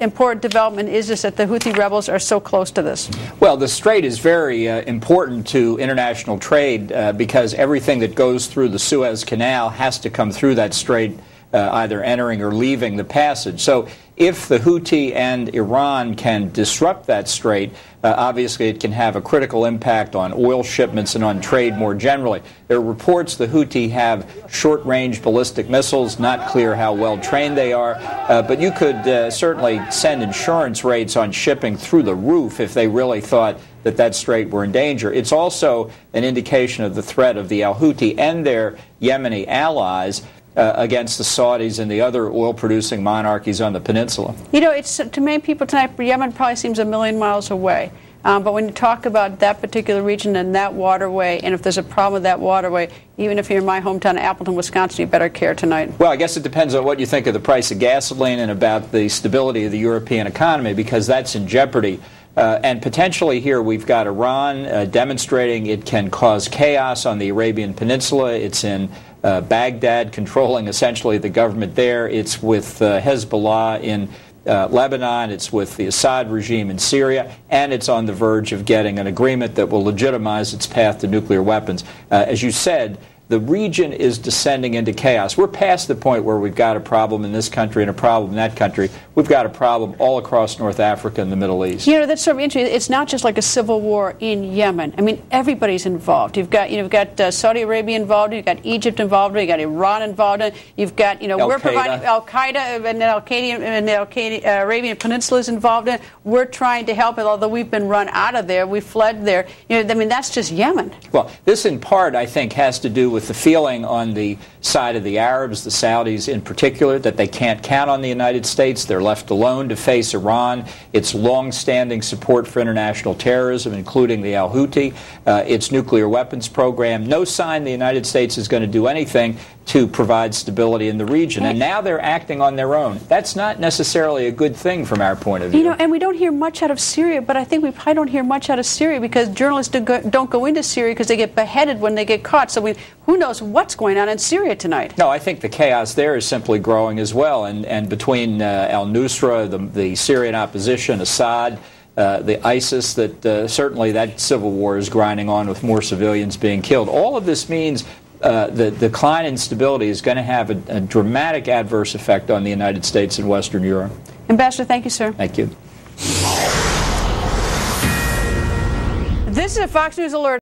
important development is this that the Houthi rebels are so close to this? Well, the strait is very important to international trade because everything that goes through the Suez Canal has to come through that strait, either entering or leaving the passage. So if the Houthi and Iran can disrupt that strait, obviously it can have a critical impact on oil shipments and on trade more generally. There are reports the Houthi have short-range ballistic missiles, not clear how well trained they are, but you could certainly send insurance rates on shipping through the roof if they really thought that that strait were in danger. It's also an indication of the threat of the al-Houthi and their Yemeni allies against the Saudis and the other oil-producing monarchies on the peninsula. You know, it's, to many people tonight, Yemen probably seems a million miles away. But when you talk about that particular region and that waterway, and if there's a problem with that waterway, even if you're in my hometown of Appleton, Wisconsin, you better care tonight. Well, I guess it depends on what you think of the price of gasoline and about the stability of the European economy, because that's in jeopardy. And potentially here we've got Iran demonstrating it can cause chaos on the Arabian Peninsula. It's in Baghdad, controlling essentially the government there. It's with Hezbollah in Lebanon. It's with the Assad regime in Syria. And it's on the verge of getting an agreement that will legitimize its path to nuclear weapons. As you said, the region is descending into chaos. We're past the point where we've got a problem in this country and a problem in that country. We've got a problem all across North Africa and the Middle East. You know, that's sort of interesting. It's not just like a civil war in Yemen. I mean, everybody's involved. You've got, Saudi Arabia involved. You've got Egypt involved. You've got Iran involved. You've got, we're providing Al-Qaeda and the Arabian Peninsula is involved in. We're trying to help it, although we've been run out of there. We fled there. I mean, that's just Yemen. Well, this in part, I think, has to do with the feeling on the side of the Arabs, the Saudis in particular, that they can't count on the United States. They're left alone to face Iran, its long-standing support for international terrorism, including the al-Houthi, its nuclear weapons program. No sign the United States is going to do anything to provide stability in the region. And now they're acting on their own. That's not necessarily a good thing from our point of view. And we don't hear much out of Syria, but I think we probably don't hear much out of Syria because journalists don't go into Syria because they get beheaded when they get caught. So who knows what's going on in Syria tonight? No, I think the chaos there is simply growing as well. And between al-Nusra, the Syrian opposition, Assad, the ISIS, that certainly that civil war is grinding on with more civilians being killed. All of this means the decline in stability is going to have a dramatic adverse effect on the United States and Western Europe. Ambassador, thank you, sir. Thank you. This is a Fox News Alert.